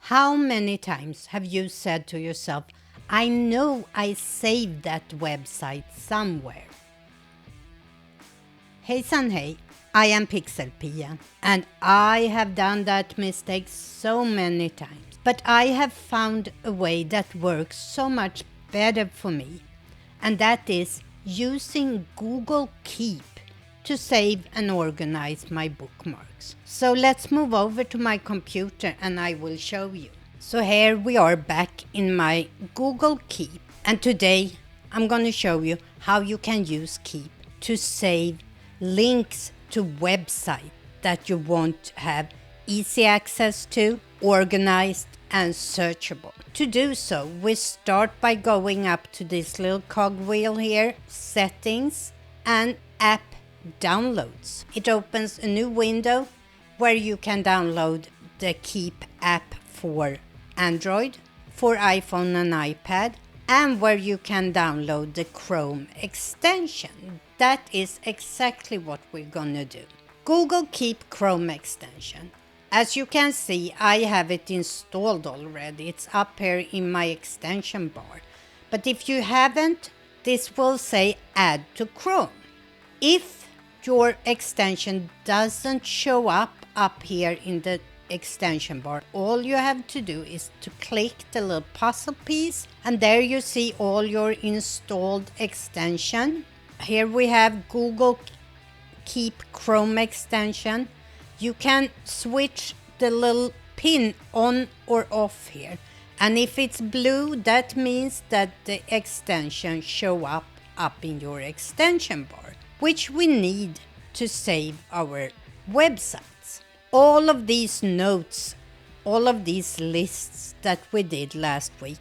How many times have you said to yourself, I know I saved that website somewhere? Hejsan hej, I am PixelPia and I have done that mistake so many times. But I have found a way that works so much better for me, and that is using Google Keep to save and organize my bookmarks. So let's move over to my computer and I will show you. So here we are back in my Google Keep, and today I'm going to show you how you can use Keep to save links to websites that you want to have easy access to, organized and searchable. To do so, we start by going up to this little cogwheel here, Settings and App Downloads. It opens a new window where you can download the Keep app for Android, for iPhone and iPad, and where you can download the Chrome extension. That is exactly what we're gonna do. Google Keep Chrome extension. As you can see, I have it installed already. It's up here in my extension bar. But if you haven't, this will say Add to Chrome. If your extension doesn't show up here in the extension bar, all you have to do is to click the little puzzle piece, and there you see all your installed extension. Here we have Google Keep Chrome extension. You can switch the little pin on or off here, and if it's blue, that means that the extension show up in your extension bar, which we need to save our websites. All of these notes, all of these lists that we did last week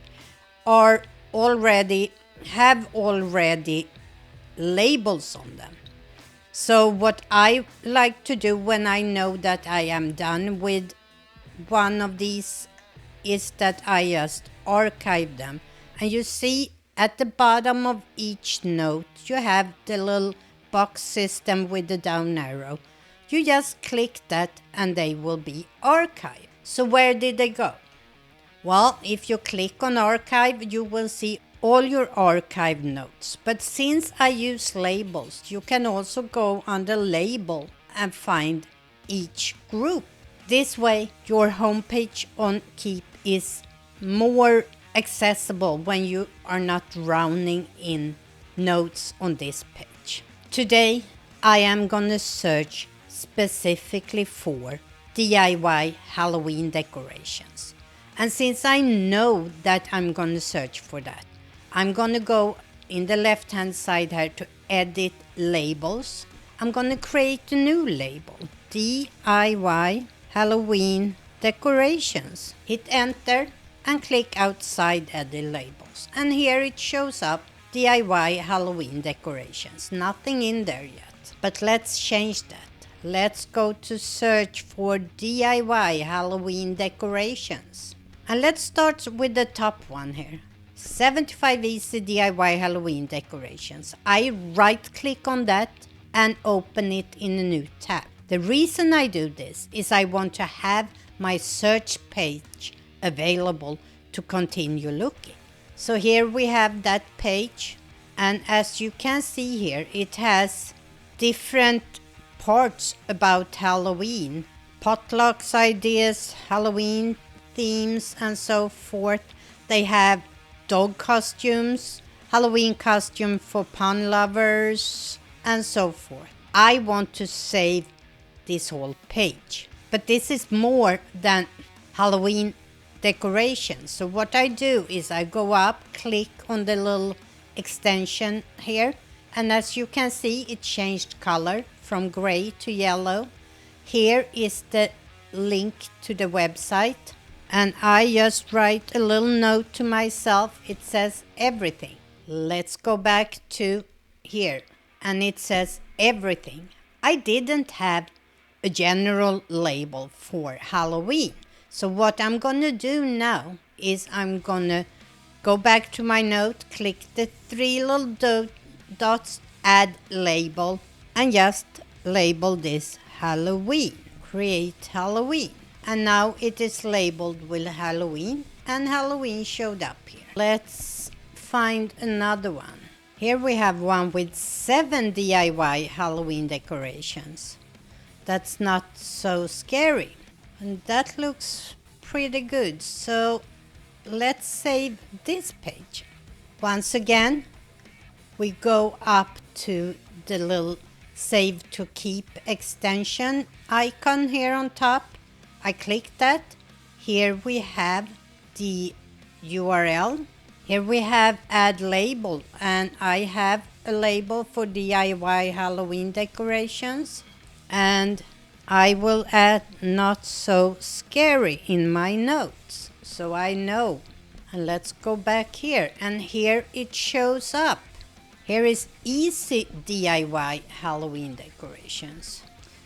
have already labels on them. So what I like to do when I know that I am done with one of these is that I just archive them. And you see at the bottom of each note, you have the little box system with the down arrow. You just click that and they will be archived. So where did they go? Well, if you click on archive, you will see all your archived notes. But since I use labels, you can also go under label and find each group. This way, your homepage on Keep is more accessible when you are not drowning in notes on this page. Today, I am gonna search specifically for DIY Halloween decorations. And since I know that I'm gonna search for that, I'm gonna go in the left hand side here to edit labels. I'm gonna create a new label, DIY Halloween decorations. Hit enter and click outside edit labels. And here it shows up DIY Halloween decorations. Nothing in there yet, but let's change that. Let's go to search for DIY Halloween decorations. And let's start with the top one here. 75 easy DIY Halloween decorations. I right click on that and open it in a new tab. The reason I do this is I want to have my search page available to continue looking. So here we have that page, and as you can see here, it has different parts about Halloween, potlucks ideas, Halloween themes and so forth. They have dog costumes, Halloween costume for pun lovers and so forth. I want to save this whole page, but this is more than Halloween decorations. So what I do is I go up, click on the little extension here, and as you can see, it changed color from gray to yellow. Here is the link to the website, and I just write a little note to myself. It says everything. Let's go back to here, and it says everything. I didn't have a general label for Halloween. So what I'm gonna do now is I'm gonna go back to my note, click the three little dots, add label, and just label this Halloween. Create Halloween. and now it is labeled with Halloween, and Halloween showed up here. Let's find another one. Here we have one with 7 DIY Halloween decorations. That's not so scary, and that looks pretty good. So let's save this page. Once again, we go up to the little Save to Keep extension icon here on top. I click that. Here we have the URL. Here we have add label, and I have a label for DIY Halloween decorations, and I will add not so scary in my notes so I know. And let's go back here, and here it shows up. Here is easy DIY Halloween decorations.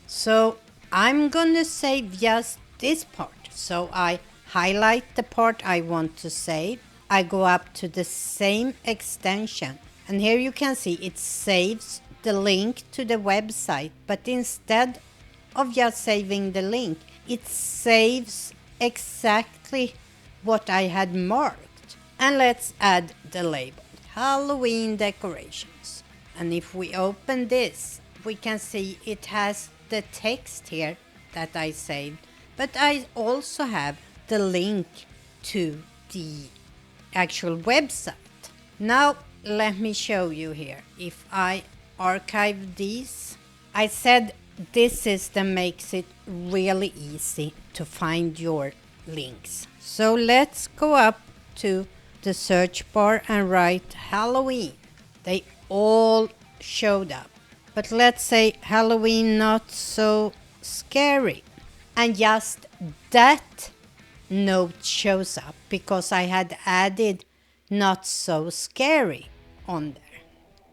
So I'm gonna save just this part. So I highlight the part I want to save. I go up to the same extension, and here you can see it saves the link to the website, but instead of just saving the link, it saves exactly what I had marked. And let's add the label, Halloween decorations. And if we open this, we can see it has the text here that I saved, but I also have the link to the actual website. Now let me show you here. If I archive these, I said this system makes it really easy to find your links. So let's go up to the search bar and write Halloween. They all showed up. But let's say Halloween not so scary. And just that note shows up because I had added not so scary on there.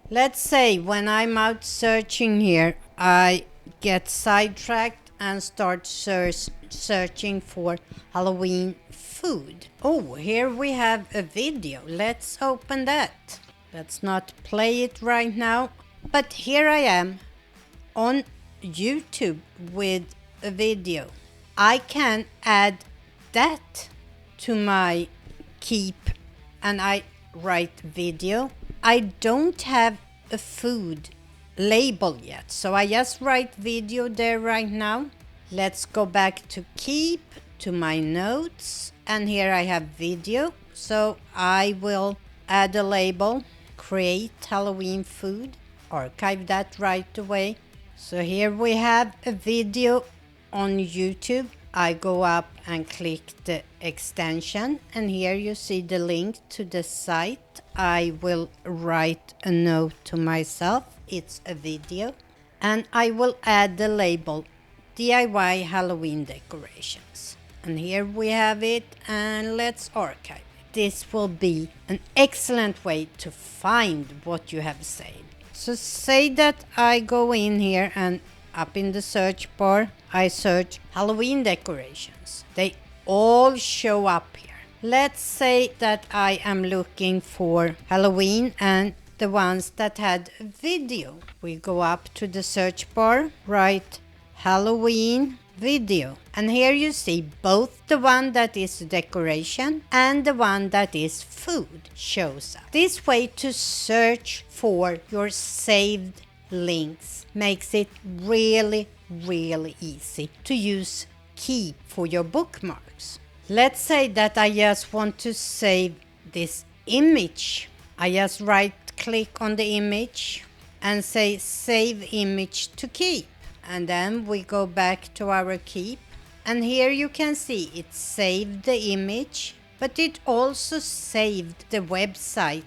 Let's say when I'm out searching here, I get sidetracked and start searching for Halloween food. Oh, here we have a video. Let's open that. Let's not play it right now. But here I am on YouTube with a video. I can add that to my keep, and I write video. I don't have a food label yet, so I just write video there right now. Let's go back to keep, to my notes, and here I have video. So I will add a label, create Halloween food, archive that right away. So here we have a video on YouTube. I go up and click the extension, and here you see the link to the site. I will write a note to myself. It's a video, and I will add the label DIY Halloween decorations. And here we have it, and let's archive it. This will be an excellent way to find what you have saved. So say that I go in here and up in the search bar, I search Halloween decorations. They all show up here. Let's say that I am looking for Halloween and the ones that had a video. We go up to the search bar, write Halloween video. And here you see both the one that is decoration and the one that is food shows up. This way to search for your saved links makes it really easy to use keep for your bookmarks. Let's say that I just want to save this image. I just right click on the image and say save image to keep, and then we go back to our keep, and here you can see it saved the image, but it also saved the website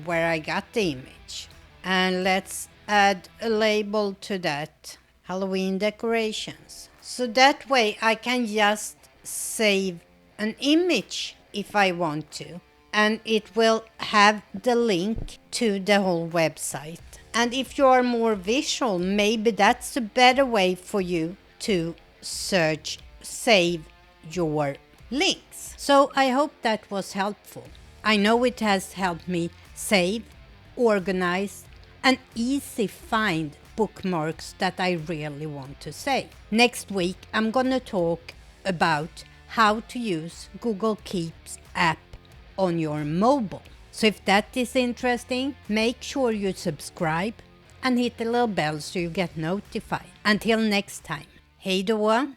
where I got the image. And let's add a label to that, Halloween decorations. So that way I can just save an image if I want to, and it will have the link to the whole website. And if you are more visual, maybe that's a better way for you to save your links. So I hope that was helpful. I know it has helped me save, organize, and easy find bookmarks that I really want to save. Next week, I'm gonna talk about how to use Google Keep's app on your mobile. So if that is interesting, make sure you subscribe and hit the little bell so you get notified. Until next time, hej då!